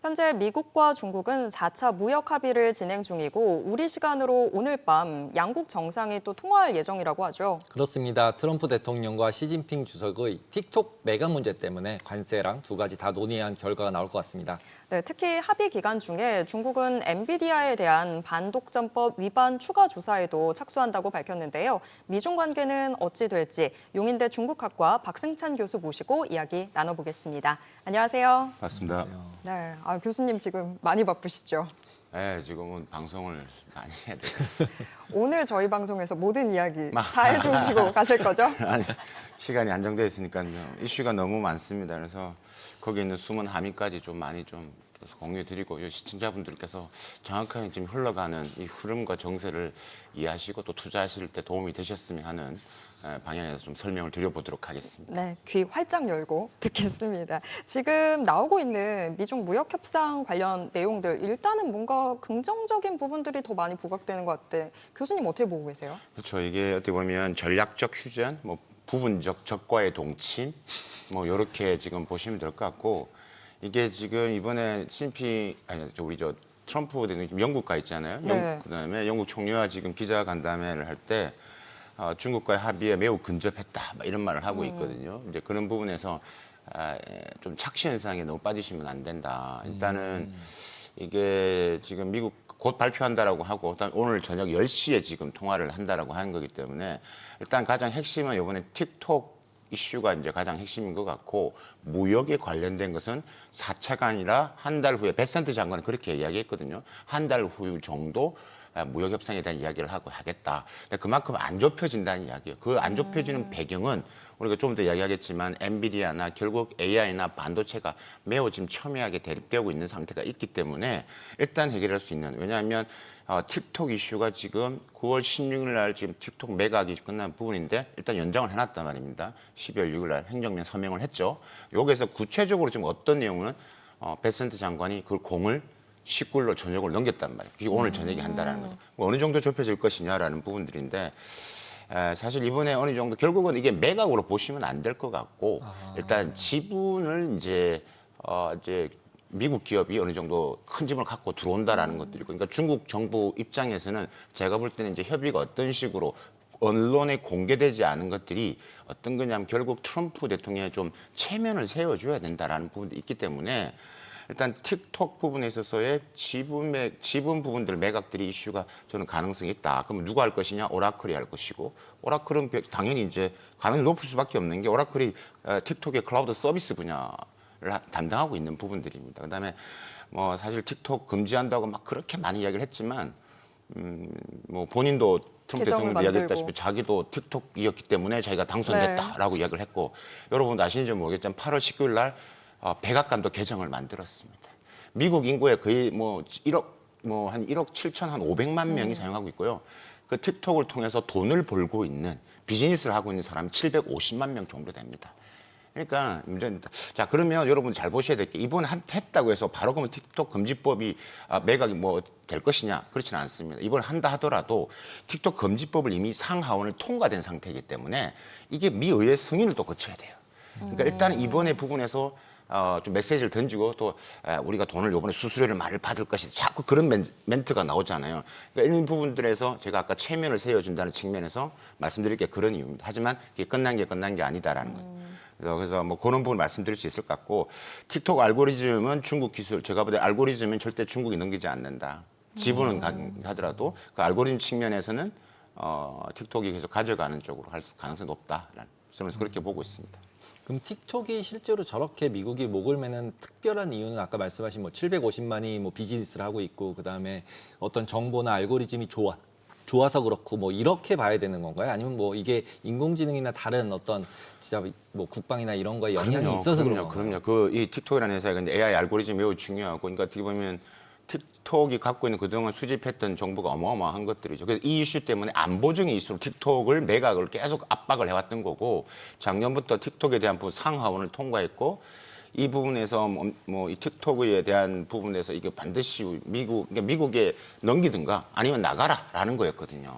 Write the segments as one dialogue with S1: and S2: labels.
S1: 현재 미국과 중국은 4차 무역 합의를 진행 중이고 우리 시간으로 오늘 밤 양국 정상이 또 통화할 예정이라고 하죠.
S2: 그렇습니다. 트럼프 대통령과 시진핑 주석의 틱톡 매각 문제 때문에 관세랑 두 가지 다 논의한 결과가 나올 것 같습니다.
S1: 네, 특히 합의 기간 중에 중국은 엔비디아에 대한 반독점법 위반 추가 조사에도 착수한다고 밝혔는데요. 미중 관계는 어찌 될지 용인대 중국학과 박승찬 교수 모시고 이야기 나눠보겠습니다. 안녕하세요.
S3: 맞습니다.
S1: 네, 교수님 지금 많이 바쁘시죠?
S3: 네, 지금은 방송을 많이 해야 되겠어요.
S1: 오늘 저희 방송에서 모든 이야기 다 해주시고 가실 거죠?
S3: 아니, 시간이 한정되어 있으니까요. 이슈가 너무 많습니다. 그래서 거기 있는 숨은 함의까지 좀 많이 좀 공유드리고 시청자분들께서 정확하게 지금 흘러가는 이 흐름과 정세를 이해하시고 또 투자하실 때 도움이 되셨으면 하는 방향에서 좀 설명을 드려보도록 하겠습니다.
S1: 네, 귀 활짝 열고 듣겠습니다. 지금 나오고 있는 미중 무역 협상 관련 내용들 일단은 뭔가 긍정적인 부분들이 더 많이 부각되는 것 같아. 교수님 어떻게 보고 계세요?
S3: 그렇죠. 이게 어떻게 보면 전략적 휴전, 뭐 부분적 적과의 동침, 뭐 이렇게 지금 보시면 될 것 같고 이게 지금 이번에 우리 트럼프 대통령 영국 가 있잖아요.
S1: 네.
S3: 그다음에 영국 총리와 지금 기자 간담회를 할 때 중국과의 합의에 매우 근접했다 이런 말을 하고 있거든요. 이제 그런 부분에서 좀 착시 현상에 너무 빠지시면 안 된다. 일단은 이게 지금 미국 곧 발표한다라고 하고 일단 오늘 저녁 10시에 지금 통화를 한다라고 하는 거기 때문에 일단 가장 핵심은 이번에 틱톡 이슈가 이제 가장 핵심인 것 같고 무역에 관련된 것은 4차가 아니라 한 달 후에 베센트 장관은 그렇게 이야기했거든요. 한 달 후 정도 무역 협상에 대한 이야기를 하고 하겠다. 그만큼 안 좁혀진다는 이야기예요. 그 안 좁혀지는 배경은 우리가 좀 더 이야기하겠지만 엔비디아나 결국 AI나 반도체가 매우 지금 첨예하게 대립되고 있는 상태가 있기 때문에 일단 해결할 수 있는 왜냐하면 틱톡 이슈가 지금 9월 16일 날 지금 틱톡 매각이 끝난 부분인데 일단 연장을 해놨단 말입니다. 12월 6일 날 행정명 서명을 했죠. 여기에서 구체적으로 지금 어떤 내용은 베센트 장관이 그 공을 19일로 저녁을 넘겼단 말이에요. 그게 오늘 저녁에 한다라는 거죠. 뭐 어느 정도 좁혀질 것이냐라는 부분들인데 사실 이번에 어느 정도 결국은 이게 매각으로 보시면 안 될 것 같고 일단 지분을 이제 미국 기업이 어느 정도 큰 짐을 갖고 들어온다라는 것들이고 그러니까 중국 정부 입장에서는 제가 볼 때는 이제 협의가 어떤 식으로 언론에 공개되지 않은 것들이 어떤 거냐면 결국 트럼프 대통령의 좀 체면을 세워줘야 된다라는 부분도 있기 때문에 일단 틱톡 부분에 있어서의 지분 부분들 매각들이 이슈가 저는 가능성이 있다. 그러면 누가 할 것이냐? 오라클이 할 것이고 오라클은 당연히 이제 가능성이 높을 수밖에 없는 게 오라클이 틱톡의 클라우드 서비스 분야를 담당하고 있는 부분들입니다. 그다음에 뭐 사실 틱톡 금지한다고 막 그렇게 많이 이야기를 했지만 뭐 본인도 트럼프 대통령도 이야기했다시피 자기도 틱톡이었기 때문에 자기가 당선됐다라고 이야기를 했고 여러분 아시는지 모르겠지만 8월 19일 날 백악관도 개정을 만들었습니다. 미국 인구의 거의 뭐 1억 7천 한 500만 명이 사용하고 있고요. 그 틱톡을 통해서 돈을 벌고 있는 비즈니스를 하고 있는 사람이 750만 명 정도 됩니다. 그러니까 문제입니다. 자 그러면 여러분 잘 보셔야 될 게 이번에 했다고 해서 바로 그러면 틱톡 금지법이 매각이 뭐 될 것이냐 그렇지는 않습니다. 이번에 한다 하더라도 틱톡 금지법을 이미 상하원을 통과된 상태이기 때문에 이게 미 의회 승인을 또 거쳐야 돼요. 그러니까 일단 이번에 부분에서 좀 메시지를 던지고 또 우리가 돈을 이번에 수수료를 많이 받을 것이 자꾸 그런 멘트가 나오잖아요. 그러니까 이런 부분들에서 제가 아까 체면을 세워준다는 측면에서 말씀드릴 게 그런 이유입니다. 하지만 이게 끝난 게 아니다라는 거예요. 그래서 뭐 그런 부분 말씀드릴 수 있을 것 같고 틱톡 알고리즘은 중국 기술 제가 볼 때 알고리즘은 절대 중국이 넘기지 않는다. 지분은 하더라도 그 알고리즘 측면에서는 틱톡이 계속 가져가는 쪽으로 할 가능성이 높다라는 저는 그렇게 보고 있습니다.
S2: 그럼 틱톡이 실제로 저렇게 미국이 목을 매는 특별한 이유는 아까 말씀하신 뭐 750만이 뭐 비즈니스를 하고 있고 그다음에 어떤 정보나 알고리즘이 좋아서 그렇고 뭐 이렇게 봐야 되는 건가요? 아니면 뭐 이게 인공지능이나 다른 어떤 진짜 뭐 국방이나 이런 거에 영향이 있어서 그런 건가요?
S3: 그럼요. 이 틱톡이라는 회사가 이제 AI 알고리즘이 매우 중요하고 그러니까 어떻게 보면 틱톡이 갖고 있는 그동안 수집했던 정보가 어마어마한 것들이죠. 그래서 이 이슈 때문에 안보적인 이슈로 틱톡을 매각을 계속 압박을 해왔던 거고 작년부터 틱톡에 대한 상하원을 통과했고 이 부분에서 뭐 이 틱톡에 대한 부분에서 이게 반드시 그러니까 미국에 넘기든가 아니면 나가라라는 거였거든요.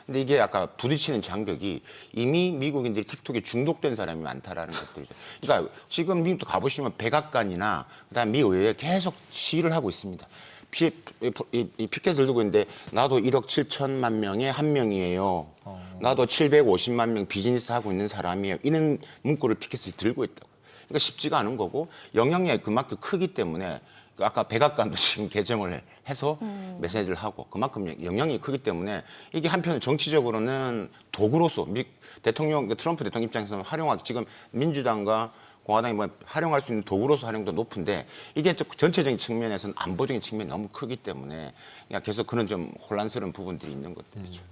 S3: 근데 이게 아까 부딪히는 장벽이 이미 미국인들이 틱톡에 중독된 사람이 많다라는 것들이죠. 그러니까 지금 미국도 가보시면 백악관이나 그다음 미 의회에 계속 시위를 하고 있습니다. 이 피켓을 들고 있는데 나도 1억 7천만 명의 한 명이에요. 나도 750만 명 비즈니스 하고 있는 사람이에요. 이런 문구를 피켓을 들고 있다고. 그러니까 쉽지가 않은 거고 영향력이 그만큼 크기 때문에 아까 백악관도 지금 개정을 해서 메시지를 하고 그만큼 영향이 크기 때문에 이게 한편 정치적으로는 도구로서 트럼프 대통령 입장에서는 활용하기 지금 민주당과 공화당이 뭐 활용할 수 있는 도구로서 활용도 높은데 이게 또 전체적인 측면에서는 안보적인 측면이 너무 크기 때문에 그냥 계속 그런 좀 혼란스러운 부분들이 있는 것들이죠.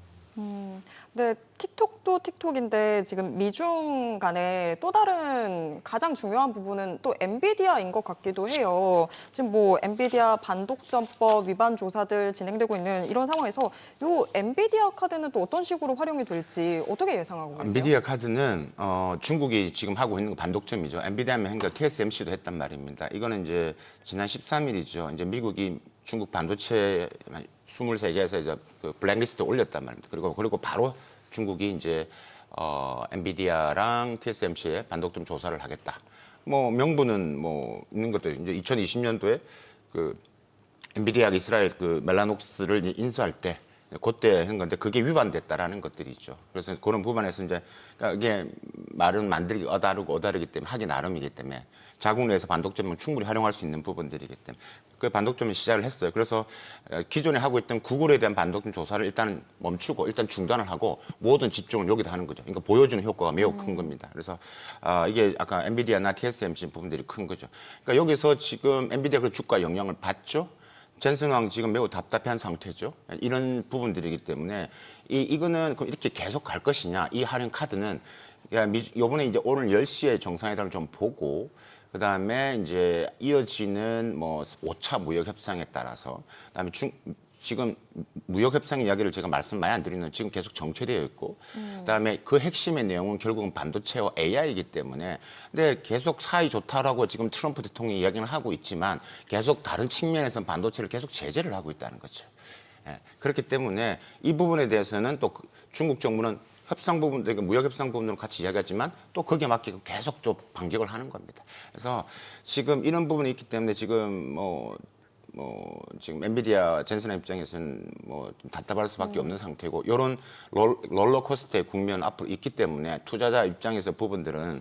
S1: 네, 틱톡도 틱톡인데 지금 미중 간에 또 다른 가장 중요한 부분은 또 엔비디아인 것 같기도 해요. 지금 뭐 엔비디아 반독점법 위반 조사들 진행되고 있는 이런 상황에서 요 엔비디아 카드는 또 어떤 식으로 활용이 될지 어떻게 예상하고 계세요?
S3: 엔비디아 카드는 중국이 지금 하고 있는 거 반독점이죠. 엔비디아면 행가 TSMC도 했단 말입니다. 이거는 이제 지난 13일이죠. 이제 미국이 중국 반도체 23개에서 이제 그 블랙리스트 올렸단 말입니다. 그리고 바로 중국이 이제 엔비디아랑 TSMC의 반독점 조사를 하겠다. 뭐 명분은 뭐 있는 것도 이제 2020년도에 그 엔비디아가 이스라엘 그 멜라녹스를 이제 인수할 때 그때 한 건데 그게 위반됐다라는 것들이 있죠. 그래서 그런 부분에서 이제 그러니까 이게 말은 만들기 어다르기 때문에 하기 나름이기 때문에 자국 내에서 반독점을 충분히 활용할 수 있는 부분들이기 때문에 그 반독점을 시작을 했어요. 그래서 기존에 하고 있던 구글에 대한 반독점 조사를 일단 멈추고 일단 중단을 하고 모든 집중을 여기다 하는 거죠. 그러니까 보여주는 효과가 매우 큰 겁니다. 그래서 이게 아까 엔비디아나 TSMC 부분들이 큰 거죠. 그러니까 여기서 지금 엔비디아 그 주가 영향을 받죠. 젠슨왕 지금 매우 답답한 상태죠. 이런 부분들이기 때문에 이거는 이렇게 계속 갈 것이냐. 이 할인 카드는 요번에 이제 오늘 10시에 정상회담을 좀 보고 그다음에 이제 이어지는 뭐 5차 무역 협상에 따라서 그다음에 지금 무역 협상 이야기를 제가 말씀 많이 안 드리는 지금 계속 정체되어 있고 그다음에 그 핵심의 내용은 결국은 반도체와 AI이기 때문에 근데 계속 사이 좋다라고 지금 트럼프 대통령이 이야기는 하고 있지만 계속 다른 측면에서는 반도체를 계속 제재를 하고 있다는 거죠. 예, 그렇기 때문에 이 부분에 대해서는 또 중국 정부는 협상 부분, 그러니까 무역 협상 부분으로 같이 이야기하지만 또 거기에 맞게 계속 또 반격을 하는 겁니다. 그래서 지금 이런 부분이 있기 때문에 지금 지금 엔비디아 젠슨 입장에서는 뭐 좀 답답할 수밖에 없는 상태고 이런 롤러코스터의 국면 앞으로 있기 때문에 투자자 입장에서 부분들은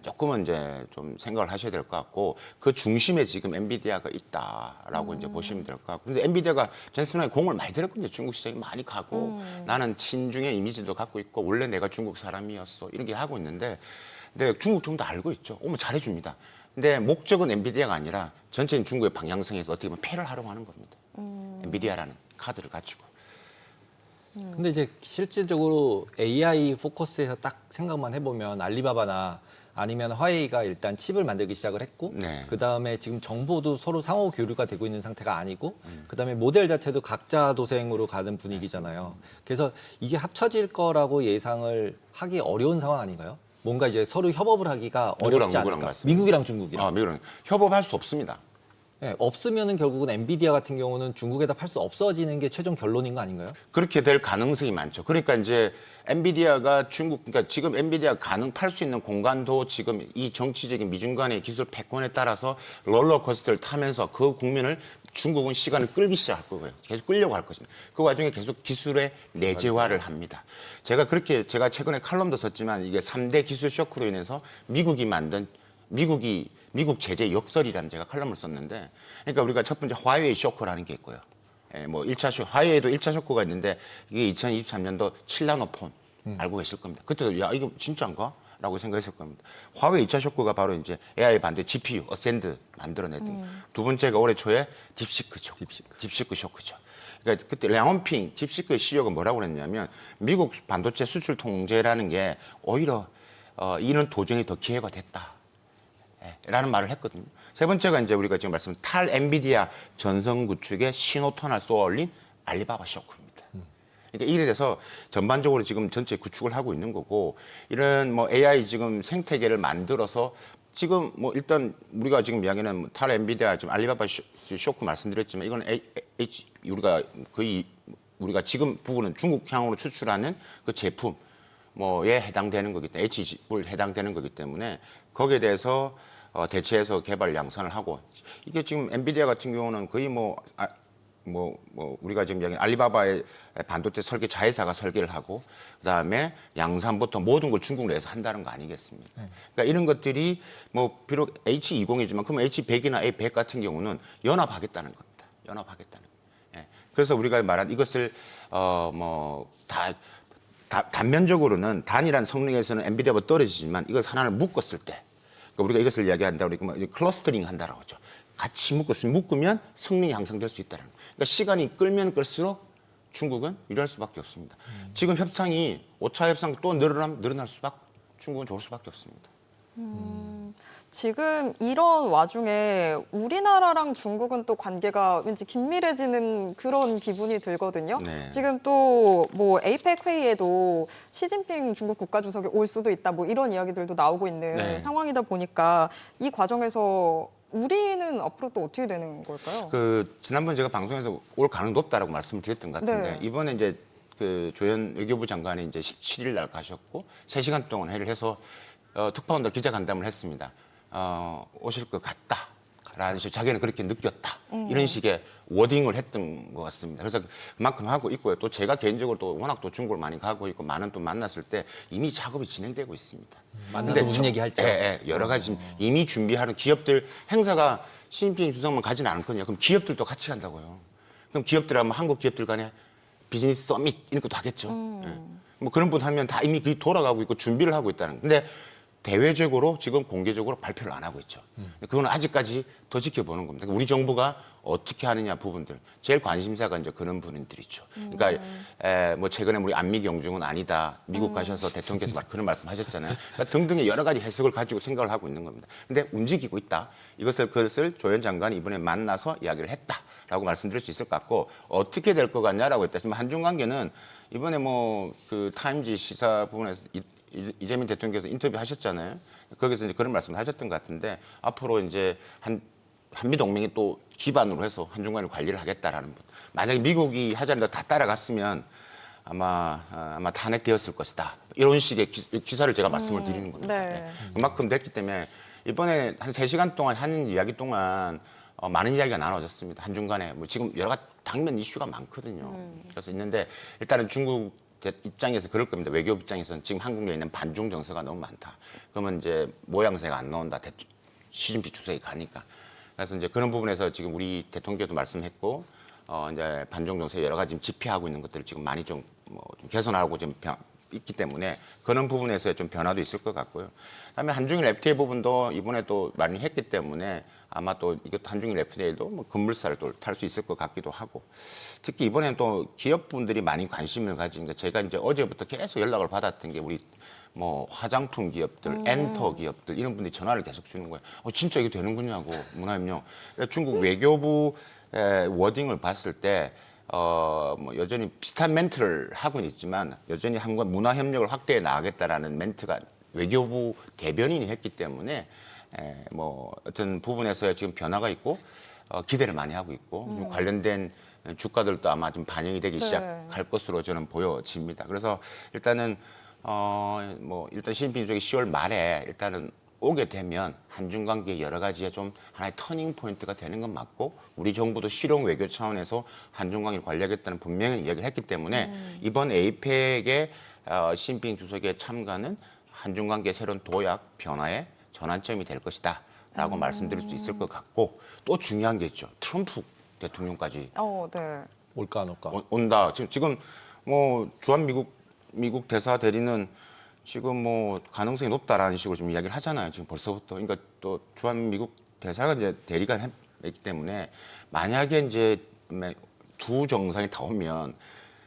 S3: 조금은 이제 좀 생각을 하셔야 될 것 같고 그 중심에 지금 엔비디아가 있다라고 이제 보시면 될 것 같고 근데 엔비디아가 젠슨에 공을 많이 들였거든요. 중국 시장이 많이 가고 나는 친중의 이미지도 갖고 있고 원래 내가 중국 사람이었어 이렇게 하고 있는데 근데 중국 정도 알고 있죠. 오면 잘해줍니다. 근데 목적은 엔비디아가 아니라 전체인 중국의 방향성에서 어떻게 보면 패를 하려고 하는 겁니다. 엔비디아라는 카드를 가지고.
S2: 근데 이제 실질적으로 AI 포커스에서 딱 생각만 해보면 알리바바나 아니면 화웨이가 일단 칩을 만들기 시작을 했고
S3: 네.
S2: 그다음에 지금 정보도 서로 상호 교류가 되고 있는 상태가 아니고 그다음에 모델 자체도 각자 도생으로 가는 분위기잖아요. 그래서 이게 합쳐질 거라고 예상을 하기 어려운 상황 아닌가요? 뭔가 이제 서로 협업을 하기가 어렵지 않을까?
S3: 말씀하세요?
S2: 미국이랑 중국이랑.
S3: 미국이랑 협업할 수 없습니다.
S2: 네, 없으면은 결국은 엔비디아 같은 경우는 중국에다 팔 수 없어지는 게 최종 결론인 거 아닌가요?
S3: 그렇게 될 가능성이 많죠. 그러니까 이제 엔비디아가 그러니까 지금 엔비디아 팔 수 있는 공간도 지금 이 정치적인 미중 간의 기술 패권에 따라서 롤러코스터를 타면서 그 국면을 중국은 시간을 끌기 시작할 거고요. 계속 끌려고 할 것입니다. 그 와중에 계속 기술의 내재화를 합니다. 제가 최근에 칼럼도 썼지만 이게 3대 기술 쇼크로 인해서 미국이 만든 미국 제재 역설이라는 제가 칼럼을 썼는데, 그러니까 우리가 첫 번째 화웨이 쇼크라는 게 있고요. 뭐 1차 화웨이도 1차 쇼크가 있는데 이게 2023년도 7나노폰 알고 계실 겁니다. 그때도 야 이거 진짜인가? 라고 생각했을 겁니다. 화웨이 2차 쇼크가 바로 이제 AI 반도체 GPU 어센드 만들어냈던 두 번째가 올해 초에 딥시크죠. 딥시크 쇼크죠. 그러니까 그때 량원핑 딥시크의 CEO가 뭐라고 그랬냐면 미국 반도체 수출 통제라는 게 오히려 이런 도전이 더 기회가 됐다. 라는 말을 했거든요. 세 번째가 이제 우리가 지금 말씀 탈 엔비디아 전선 구축에 신호탄을 쏘아올린 알리바바 쇼크입니다. 그러니까 이래 돼서 전반적으로 지금 전체 구축을 하고 있는 거고 이런 뭐 AI 지금 생태계를 만들어서 지금 뭐 일단 우리가 지금 이야기는 뭐 탈 엔비디아 지금 알리바바 쇼크 말씀드렸지만 이건 우리가 지금 부분은 중국향으로 추출하는 그 제품 뭐에 해당되는 거기 때문에 H집을 해당되는 거기 때문에 거기에 대해서 대체해서 개발 양산을 하고 이게 지금 엔비디아 같은 경우는 거의 우리가 지금 이야기하는 알리바바의 반도체 설계 자회사가 설계를 하고 그다음에 양산부터 모든 걸 중국 내에서 한다는 거 아니겠습니까? 그러니까 이런 것들이 뭐 비록 H20이지만 그럼 H100이나 A100 같은 경우는 연합하겠다는 겁니다. 연합하겠다는. 예. 그래서 우리가 말한 이것을 단면적으로는 단일한 성능에서는 엔비디아보다 떨어지지만 이것 하나를 묶었을 때 그러니까 우리가 이것을 이야기한다 우리가 클러스터링 한다라고 하죠. 같이 묶으면 성능이 향상될 수 있다는 거예요. 그러니까 시간이 끌면 끌수록 중국은 유리할 수밖에 없습니다. 지금 협상이 5차 협상 또 늘어날 수밖에 중국은 좋을 수밖에 없습니다.
S1: 지금 이런 와중에 우리나라랑 중국은 또 관계가 왠지 긴밀해지는 그런 기분이 들거든요.
S3: 네.
S1: 지금 또 뭐 에이펙 회의에도 시진핑 중국 국가주석이 올 수도 있다 뭐 이런 이야기들도 나오고 있는
S3: 네.
S1: 상황이다 보니까 이 과정에서 우리는 앞으로 또 어떻게 되는 걸까요?
S3: 지난번 제가 방송에서 올 가능 높다라고 말씀을 드렸던 것 같은데
S1: 네.
S3: 이번에 이제 조현 외교부 장관이 이제 17일 날 가셨고 3시간 동안 회의를 해서 특파원들 기자간담을 했습니다. 오실 것 같다라는 식으로 자기는 그렇게 느꼈다. 이런 식의 워딩을 했던 것 같습니다. 그래서 그만큼 하고 있고요. 또 제가 개인적으로 또 워낙 또 중국을 많이 가고 있고 많은 또 만났을 때 이미 작업이 진행되고 있습니다.
S2: 만나서 무슨 얘기 할지.
S3: 여러 가지 지금 이미 준비하는 기업들 행사가 시진핑 주석만 가지는 않거든요. 그럼 기업들도 같이 간다고요. 그럼 기업들하면 한국 기업들 간에 비즈니스 서밋 이런 것도 하겠죠. 예. 뭐 그런 분 하면 다 이미 그게 돌아가고 있고 준비를 하고 있다는. 근데 대외적으로 지금 공개적으로 발표를 안 하고 있죠. 그건 아직까지 더 지켜보는 겁니다. 우리 정부가 어떻게 하느냐 부분들. 제일 관심사가 이제 그런 분들이죠. 그러니까 뭐 최근에 우리 안미 경중은 아니다. 미국 가셔서 대통령께서 그런 말씀하셨잖아요. 그러니까 등등의 여러 가지 해석을 가지고 생각을 하고 있는 겁니다. 근데 움직이고 있다. 그것을 조현 장관이 이번에 만나서 이야기를 했다라고 말씀드릴 수 있을 것 같고 어떻게 될 것 같냐라고 했다면 한중 관계는 이번에 뭐 그 타임지 시사 부분에서 이재명 대통령께서 인터뷰 하셨잖아요. 거기서 이제 그런 말씀을 하셨던 것 같은데 앞으로 이제 한미 동맹이 또 기반으로 해서 한중 간의 관리를 하겠다라는 분. 만약에 미국이 하자는데 다 따라갔으면 아마 탄핵되었을 것이다. 이런 식의 기사를 제가 말씀을 드리는 겁니다.
S1: 네.
S3: 그만큼 됐기 때문에 이번에 한 3시간 동안 하는 이야기 동안 많은 이야기가 나눠졌습니다. 한중 간에 뭐 지금 여러 가지 당면 이슈가 많거든요. 그래서 있는데 일단은 중국 입장에서 그럴 겁니다. 외교 입장에서는 지금 한국에 있는 반중 정서가 너무 많다. 그러면 이제 모양새가 안 나온다. 시진핑 주석이 가니까. 그래서 이제 그런 부분에서 지금 우리 대통령께도 말씀했고, 이제 반중 정서 여러 가지 지금 집회하고 있는 것들을 지금 많이 좀 개선하고 좀 있기 때문에 그런 부분에서 좀 변화도 있을 것 같고요. 그다음에 한중일 FTA 부분도 이번에 또 많이 했기 때문에 아마 또 이것도 한중일 FTA도 뭐 급물살을 또 탈 수 있을 것 같기도 하고 특히 이번에는 또 기업분들이 많이 관심을 가진 게 제가 이제 어제부터 계속 연락을 받았던 게 우리 뭐 화장품 기업들, 엔터 기업들 이런 분들이 전화를 계속 주는 거예요. 진짜 이게 되는군요 하고 문화협력. 중국 외교부 워딩을 봤을 때 뭐 여전히 비슷한 멘트를 하고는 있지만 여전히 한국 문화 협력을 확대해 나가겠다라는 멘트가 외교부 대변인이 했기 때문에 뭐 어떤 부분에서 지금 변화가 있고 기대를 많이 하고 있고 관련된 주가들도 아마 좀 반영이 되기 시작할 것으로 저는 보여집니다. 그래서 일단은 뭐 일단 시진핑 주석이 10월 말에 일단은 오게 되면 한중 관계 여러 가지에 좀 하나의 터닝 포인트가 되는 건 맞고 우리 정부도 실용 외교 차원에서 한중 관계를 관리하겠다는 분명히 이야기를 했기 때문에 이번 에이펙의 시진핑 주석의 참가는 한중 관계 새로운 도약 변화의 전환점이 될 것이다라고 말씀드릴 수 있을 것 같고 또 중요한 게 있죠. 트럼프 대통령까지
S1: 네.
S2: 올까 안 올까?
S3: 온다. 지금 뭐 주한 미국 대사 대리는 지금 뭐 가능성이 높다라는 식으로 지금 이야기를 하잖아요. 지금 벌써부터. 그러니까 또 주한 미국 대사가 이제 대리가 했기 때문에 만약에 이제 두 정상이 다 오면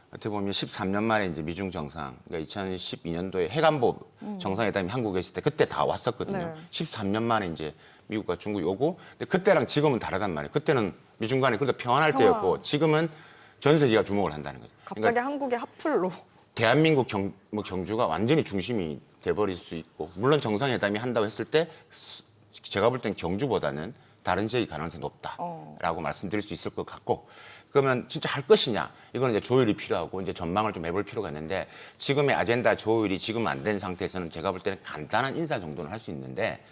S3: 어떻게 보면 13년 만에 이제 미중 정상, 그러니까 2012년도에 해관보 정상회담이 한국에 있을 때 그때 다 왔었거든요.
S1: 네.
S3: 13년 만에 이제 미국과 중국이 오고, 근데 그때랑 지금은 다르단 말이에요. 그때는 미중 간에 그래도 평안할 때였고, 지금은 전 세계가 주목을 한다는 거죠.
S1: 갑자기 한국의 핫플로.
S3: 대한민국 경주가 완전히 중심이 돼버릴 수 있고, 물론 정상회담이 한다고 했을 때 제가 볼 땐 경주보다는 다른 지역이 가능성이 높다라고 말씀드릴 수 있을 것 같고 그러면 진짜 할 것이냐 이거는 이제 조율이 필요하고 이제 전망을 좀 해볼 필요가 있는데 지금의 아젠다 조율이 지금 안 된 상태에서는 제가 볼 때는 간단한 인사 정도는 할 수 있는데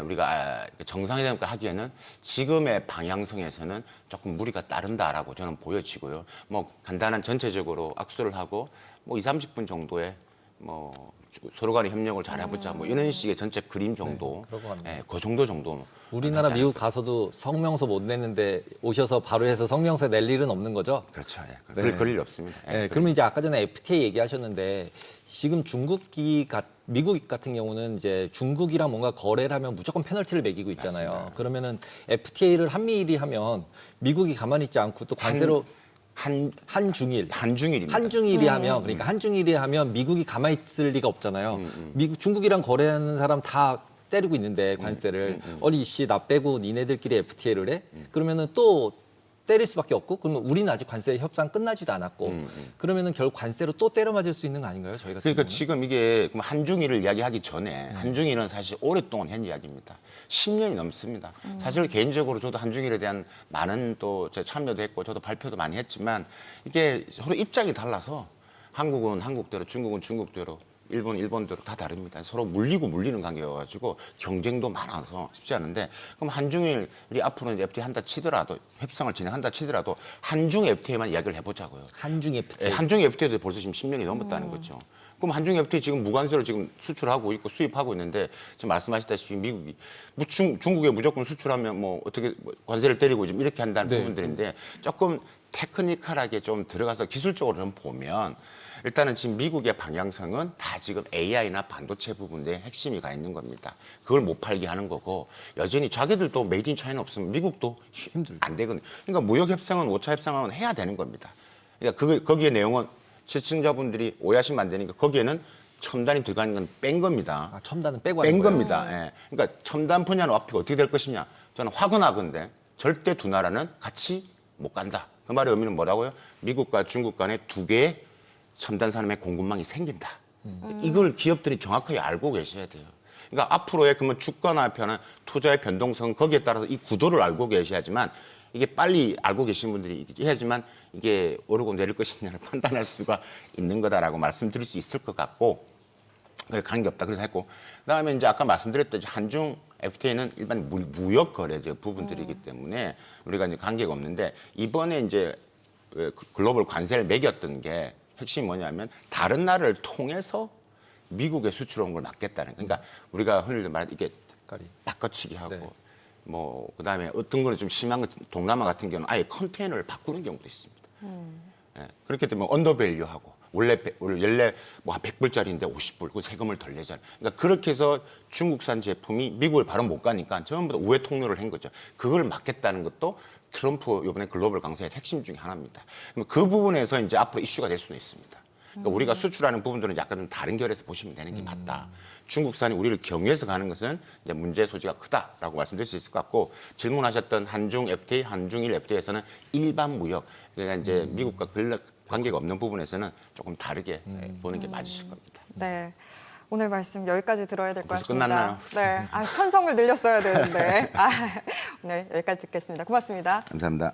S3: 우리가 정상회담까 하기에는 지금의 방향성에서는 조금 무리가 따른다라고 저는 보여지고요. 뭐 간단한 전체적으로 악수를 하고 뭐 20-30분 정도의 뭐 서로 간의 협력을 잘 해보자 뭐 이런 식의 전체 그림 정도,
S2: 그럴 것 같네요.
S3: 그 정도.
S2: 우리나라 미국 가서도 성명서 못 냈는데 오셔서 바로 해서 성명서 낼 일은 없는 거죠?
S3: 그렇죠. 예.
S2: 네.
S3: 그럴 일 없습니다.
S2: 네, 그러면 이제 아까 전에 FTA 얘기하셨는데 지금 미국 같은 경우는 이제 중국이랑 뭔가 거래를 하면 무조건 페널티를 매기고 있잖아요.
S3: 맞습니다.
S2: 그러면은 FTA를 한미일이 하면 미국이 가만히 있지 않고 또 관세로
S3: 한중일입니다.
S2: 한중일이 하면 그러니까 한중일이 하면 미국이 가만히 있을 리가 없잖아요. 중국이랑 거래하는 사람 다 때리고 있는데 관세를 어리 씨 나 빼고 니네들끼리 FTA를 해? 그러면은 또 때릴 수밖에 없고 그러면 우리는 아직 관세 협상 끝나지도 않았고 그러면은 결국 관세로 또 때려 맞을 수 있는 거 아닌가요? 저희 같은
S3: 그러니까
S2: 경우는?
S3: 지금 이게 한중일을 이야기하기 전에 한중일은 사실 오랫동안 한 이야기입니다. 10년이 넘습니다. 사실 개인적으로 저도 한중일에 대한 많은 또 제 참여도 했고 저도 발표도 많이 했지만 이게 서로 입장이 달라서 한국은 한국대로 중국은 중국대로 일본대로 다 다릅니다. 서로 물리는 관계여가지고 경쟁도 많아서 쉽지 않은데 그럼 한중일이 앞으로 이제 FTA 한다 치더라도 협상을 진행한다 치더라도 한중 FTA만 이야기를 해보자고요.
S2: 한중 FTA.
S3: 한중 FTA도 벌써 지금 10년이 넘었다는 거죠. 그럼 한중 FTA 지금 무관세로 지금 수출하고 있고 수입하고 있는데 지금 말씀하셨다시피 미국이 중국에 무조건 수출하면 뭐 어떻게 관세를 때리고 지금 이렇게 한다는
S2: 네.
S3: 부분들인데 조금 테크니컬하게 좀 들어가서 기술적으로 좀 보면 일단은 지금 미국의 방향성은 다 지금 AI나 반도체 부분에 핵심이 가 있는 겁니다. 그걸 못 팔게 하는 거고 여전히 자기들도 메이드 인 차이나 없으면 미국도 안 되거든요. 그러니까 무역 협상은 5차 협상은 해야 되는 겁니다. 그러니까 거기에 내용은 시청자분들이 오해하시면 안 되니까 거기에는 첨단이 들어가는 건 뺀 겁니다.
S2: 아, 첨단은 빼고
S3: 뺀
S2: 하는 거예요?
S3: 겁니다. 예. 그러니까 첨단 분야는 앞이 어떻게 될 것이냐. 저는 확언하건데 절대 두 나라는 같이 못 간다. 그 말의 의미는 뭐라고요? 미국과 중국 간에 두 개의 첨단 산업의 공급망이 생긴다. 이걸 기업들이 정확하게 알고 계셔야 돼요. 그러니까 앞으로의 그러면 주가나 변화, 투자의 변동성 거기에 따라서 이 구도를 알고 계셔야지만 이게 빨리 알고 계신 분들이 해야지만 이게 오르고 내릴 것이냐를 판단할 수가 있는 거다라고 말씀드릴 수 있을 것 같고 관계없다 그래서 했고 그다음에 이제 아까 말씀드렸듯이 한중 FTA는 일반 무역 거래제 부분들이기 때문에 우리가 이제 관계가 없는데 이번에 이제 글로벌 관세를 매겼던 게 핵심이 뭐냐면 다른 나라를 통해서 미국에 수출한 걸 막겠다는 그러니까 우리가 흔히들 말하는 이게 바꿔치기 하고
S2: 네.
S3: 뭐 그다음에 어떤 거는 좀 심한 거 동남아 같은 경우는 아예 컨테이너를 바꾸는 경우도 있습니다. 예, 그렇게 되면 언더밸류하고 원래 뭐한 100불짜리인데 50불 그 세금을 덜 내잖아요. 그러니까 그렇게 해서 중국산 제품이 미국을 바로 못 가니까 전부 다 우회 통로를 한 거죠. 그걸 막겠다는 것도 트럼프 이번에 글로벌 강세의 핵심 중에 하나입니다. 그 부분에서 이제 앞으로 이슈가 될 수는 있습니다. 그러니까 우리가 수출하는 부분들은 약간 좀 다른 결에서 보시면 되는 게 맞다. 중국산이 우리를 경유해서 가는 것은 이제 문제 소지가 크다라고 말씀드릴 수 있을 것 같고 질문하셨던 한중 FTA, 한중일 FTA에서는 일반 무역, 그러니까 이제 미국과 별 관계가 없는 부분에서는 조금 다르게 보는 게 맞으실 겁니다.
S1: 네. 오늘 말씀 여기까지 들어야 될 것
S3: 벌써
S1: 같습니다.
S3: 끝났나요?
S1: 네. 편성을 늘렸어야 되는데. 오늘 여기까지 듣겠습니다. 고맙습니다.
S3: 감사합니다.